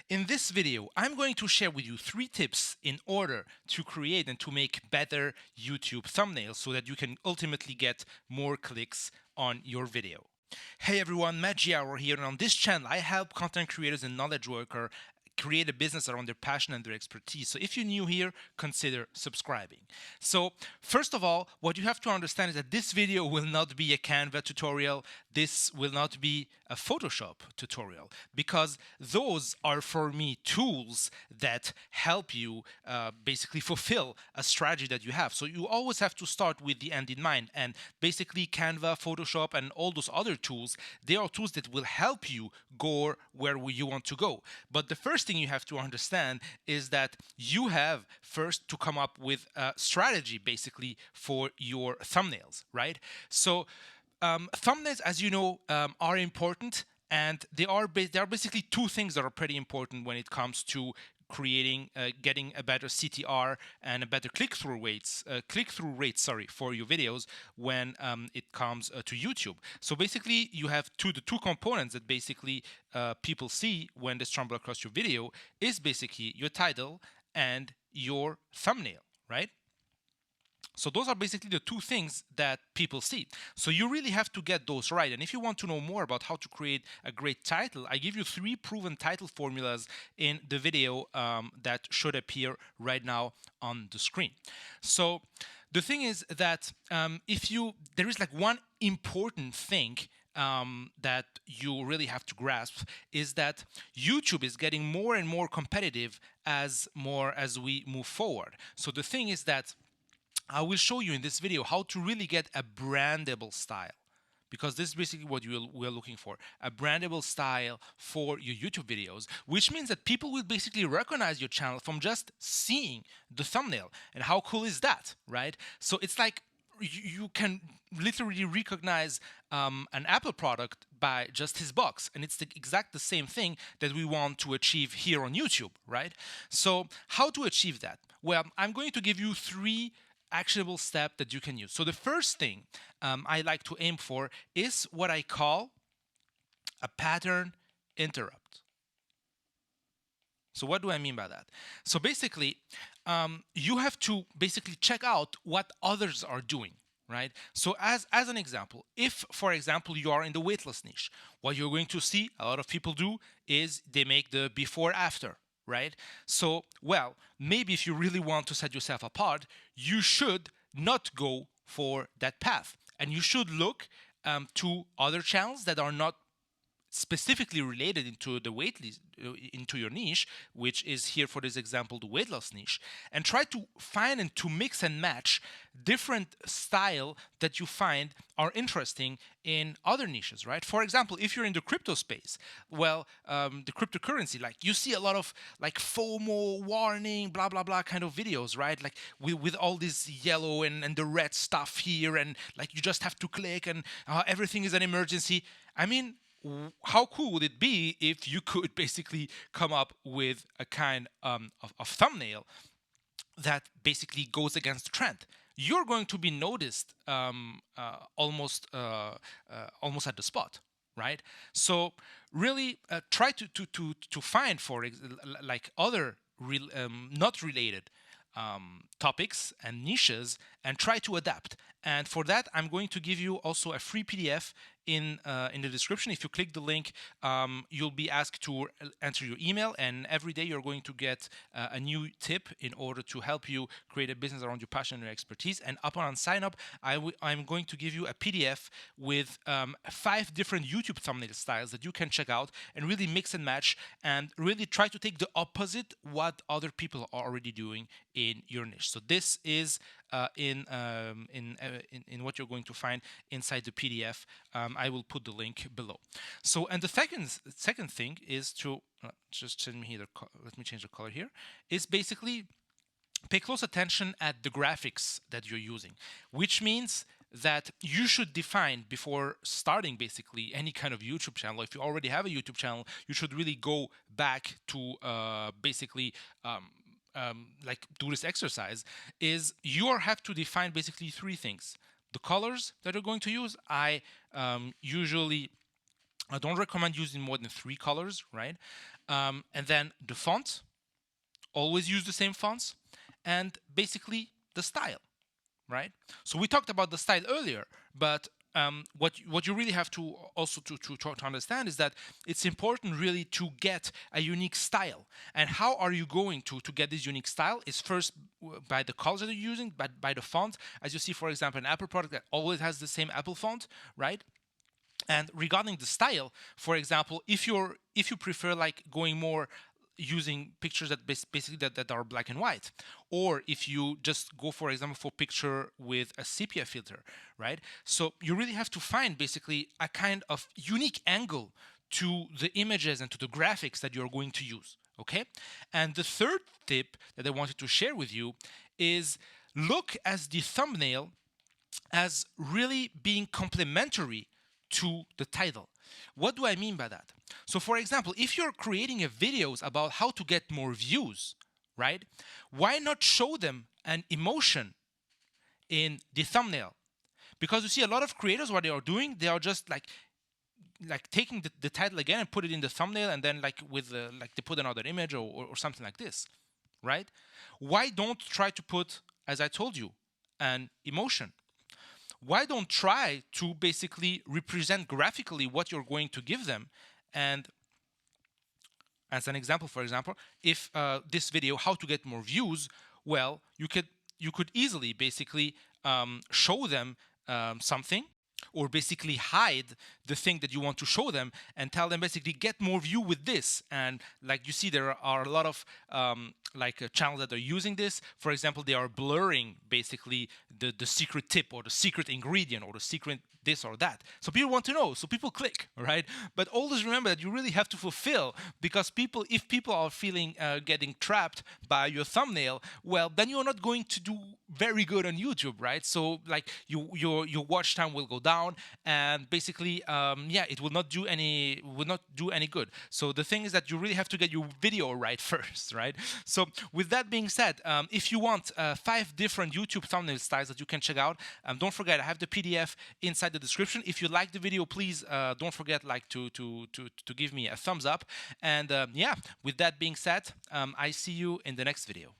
In this video, I'm going to share with you 3 tips in order to create and to make better YouTube thumbnails so that you can ultimately get more clicks on your video. Hey everyone, Matt Giaro here, and on this channel I help content creators and knowledge workers create a business around their passion and their expertise. So if you're new here, consider subscribing. So first of all, what you have to understand is that this video will not be a Canva tutorial. This will not be a Photoshop tutorial, because those are, for me, tools that help you basically fulfill a strategy that you have. So you always have to start with the end in mind. And basically Canva, Photoshop, and all those other tools, they are tools that will help you go where you want to go. But the first thing you have to understand is that you have first to come up with a strategy basically for your thumbnails, right? So thumbnails, as you know, are important, and there are basically 2 things that are pretty important when it comes to creating, getting a better CTR and a better click-through rates, for your videos when it comes to YouTube. So basically, you have the two components that basically people see when they stumble across your video is basically your title and your thumbnail, right? So those are basically the 2 things that people see. So you really have to get those right. And if you want to know more about how to create a great title, I give you 3 proven title formulas in the video that should appear right now on the screen. So the thing is that there is like one important thing that you really have to grasp, is that YouTube is getting more and more competitive as we move forward. So the thing is that I will show you in this video how to really get a brandable style, because this is basically what we're looking for, a brandable style for your YouTube videos, which means that people will basically recognize your channel from just seeing the thumbnail. And how cool is that, right? So it's like you can literally recognize an Apple product by just his box, and it's the same thing that we want to achieve here on YouTube, right? So how to achieve that? Well, I'm going to give you 3 actionable steps that you can use. So the first thing I like to aim for is what I call a pattern interrupt. So what do I mean by that? So basically, you have to basically check out what others are doing, right? So as an example, if, for example, you are in the weight loss niche, what you're going to see a lot of people do is they make the before after, right? So, well, maybe if you really want to set yourself apart, you should not go for that path. And you should look to other channels that are not specifically related into into your niche, which is here for this example the weight loss niche, and try to find and to mix and match different style that you find are interesting in other niches, right? For example, if you're in the crypto space, well, the cryptocurrency, like you see a lot of like FOMO warning, blah blah blah kind of videos, right? Like with all this yellow and the red stuff here, and like you just have to click, and everything is an emergency. I mean, how cool would it be if you could basically come up with a kind of thumbnail that basically goes against the trend? You're going to be noticed almost at the spot, right? So really try to find like other not related topics and niches, and try to adapt. And for that, I'm going to give you also a free PDF in the description. If you click the link, you'll be asked to enter your email, and every day you're going to get a new tip in order to help you create a business around your passion and your expertise. And upon sign up, I'm going to give you a PDF with 5 different YouTube thumbnail styles that you can check out and really mix and match, and really try to take the opposite what other people are already doing in your niche. So this is in what you're going to find inside the PDF. I will put the link below. So, and the second thing is to just send me here. Let me change the color here. Is basically pay close attention at the graphics that you're using, which means that you should define before starting basically any kind of YouTube channel. If you already have a YouTube channel, you should really go back to basically like do this exercise. Is you have to define basically 3 things: the colors that you're going to use. I don't recommend using more than 3 colors, right? And then the font, always use the same fonts, and basically the style, right? So we talked about the style earlier, but what you really have to also to understand is that it's important really to get a unique style. And how are you going to get this unique style? Is first by the colors that you're using, but by the font. As you see, for example, an Apple product that always has the same Apple font, right? And regarding the style, for example, if you prefer like going more using pictures that basically that are black and white, or if you just go, for example, for picture with a sepia filter, right? So you really have to find basically a kind of unique angle to the images and to the graphics that you're going to use, okay? And the third tip that I wanted to share with you is look at the thumbnail as really being complementary to the title. What do I mean by that? So for example, if you're creating a videos about how to get more views, right? Why not show them an emotion in the thumbnail? Because you see a lot of creators, what they are doing, they are just like taking the title again and put it in the thumbnail, and then like with like they put another image or something like this, right? Why don't try to put, as I told you, an emotion? Why don't try to basically represent graphically what you're going to give them? And as an example, for example, if this video, how to get more views, well, you could easily basically show them something, or basically hide the thing that you want to show them and tell them basically get more view with this. And like you see, there are a lot of channels that are using this. For example, they are blurring basically the secret tip or the secret ingredient or the secret this or that. So people want to know, so people click, right? But always remember that you really have to fulfill, because if people are feeling getting trapped by your thumbnail, well, then you're not going to do very good on YouTube, right? So like your watch time will go down, and basically, it will not do any good. So the thing is that you really have to get your video right first, right? So with that being said, if you want 5 different YouTube thumbnail styles that you can check out, don't forget I have the PDF inside the description. If you like the video, please don't forget to give me a thumbs up. And with that being said, I see you in the next video.